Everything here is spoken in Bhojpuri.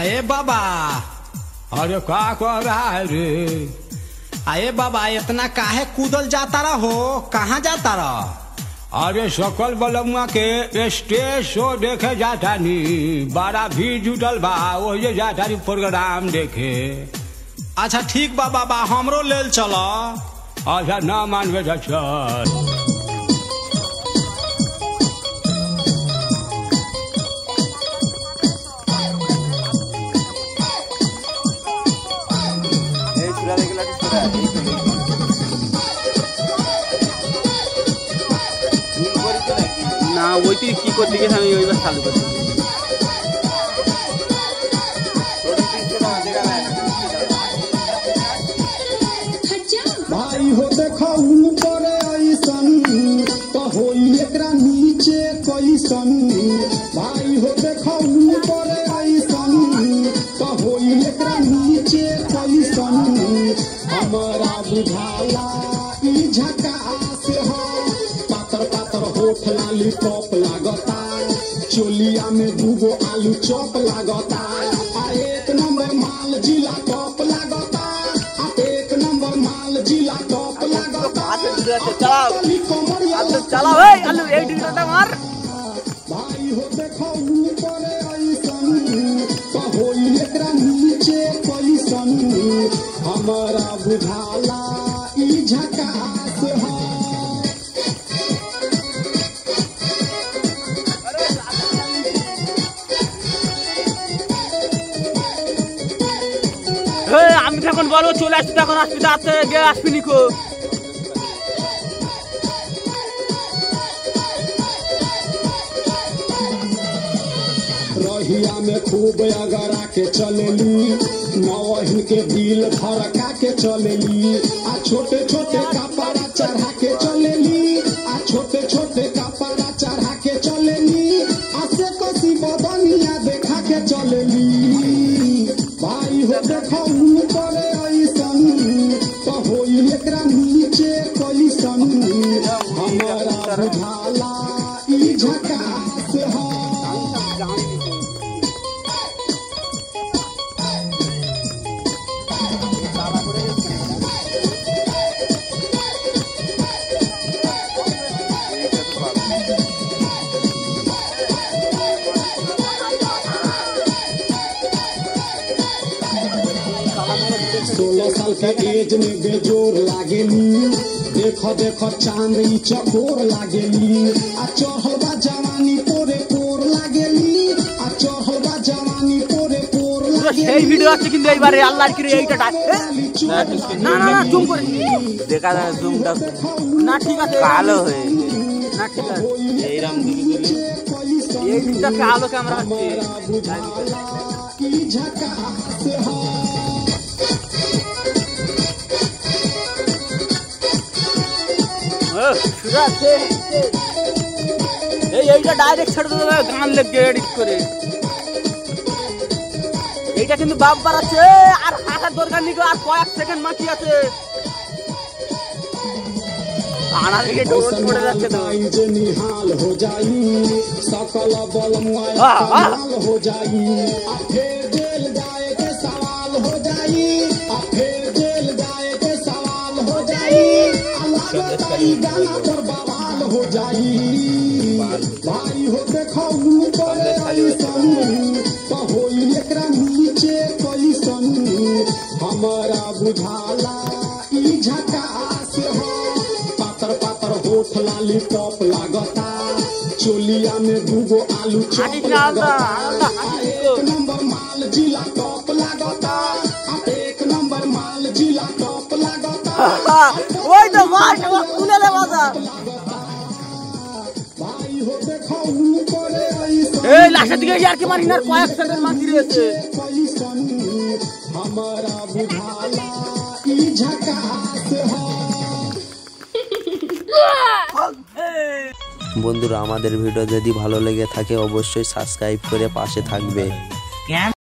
अरे बाबा, अरे क्या कर रहा है रे? अरे बाबा, इतना काहे कूदल जाता रहो? कहाँ जाता रहो? अरे सकल बलमुआ के स्टेज शो देखे जाता नी, बड़ा भीड़ जुटल बा, वही जाता नी प्रोग्राम देखे। अच्छा ठीक बा बाबा, हमरो लेल चलो। अच्छा ना मानवे तो चल। না ওইটি কি করতে গেছে আমি ওইবার চালু করছি। भाई हो देखो ऊपरे ऐसन तो होई एकरा नीचे कैसन। भाई हो देखो ऊपरे ऐसन तो होई एकरा नीचे कैसन। हमारा बुझाला ई झकास हो, पातर पातर होठ लाली टॉप लागता, चोलिया में दूगो आलू चॉप लागता। एक नंबर माल जिला टॉप लागता, एक नंबर माल जिला टॉप लागता। চালাও ভাই আলু এই ডিগটা মার। भाई हो देखो ऊपरे ऐसन तो होई एकरा नीचे कैसन। हमारा बुझाला ई झकास हो। আমি যখন বলবো চলে আসবি তখন আসবি, আসতে গিয়ে আসবি নিকো। रहिया में खूब अगर आके चलेली, नवही के दिल धड़का के चलेली। आ छोटे छोटे कपड़ा चढ़ा के चलेली, आ छोटे छोटे कपड़ा चढ़ा के चलेली। आसे कसी बदनिया देखा के चलेली। भाई हो देखो ऊपरे ऐसन तो होई एकरा नीचे कैसन। हमारा बुझाला ई झकास हो। सोलह साल के एज में बेजोर लागेली, देखो देखो चांद ई चकोर लागेली। आ चढ़लबा जवानी पोरे पोर लागेली, आ चढ़लबा जवानी पोरे पोर लागेली। সেই ভিডিও আছে কিন্তু এইবারে আল্লাহর কি এইটা না না না জুম করে দেখা যায়, জুমটা না ঠিক আছে কালো হয়ে না ঠিক আছে এইরকম দিকে দিলে এই দিকটা কালো ক্যামেরা আছে। की झकास हो। এইটা ডাইরেক্ট ছেড়ে দেবে গান লেগে এডিট করে। এইটা কিন্তু বাপ বাড়াচ্ছে, আর হাঁটার দরকার নেই, আর কয়েক সেকেন্ড বাকি আছে। আনাদিকে ডোজ পড়ে যাচ্ছে তো जे निहाल हो जाई, सकल बल मुआल हो जाई। आ फिर जेल जाए के सवाल हो जाई, आ फिर जेल जाए के सवाल हो जाई। अल्लाह गाना पर बवाल हो जाई। भाई हो देखो ऊपरे ऐसन तो होई एकरा नीचे कैसन। हमारा बुझाला ई झकास हो, पातर पातर होठ लाली टॉप लागता, चोलिया में दूगो आलू चॉप लागता। एक नंबर माल जिला टॉप लागता, एक नंबर माल जिला टॉप लागता। ওই তো মার খুলে রে বাজার। भाई हो देखो ऊपरे ऐसन এই লাশের দিকে আর কি মারি না, কয়েক সেকেন্ড বাকি রয়েছে। कैसन। हमारा बुझाला ई झकास हो। বন্ধুরা, আমাদের ভিডিও যদি ভালো লেগে থাকে অবশ্যই সাবস্ক্রাইব করে পাশে থাকবে।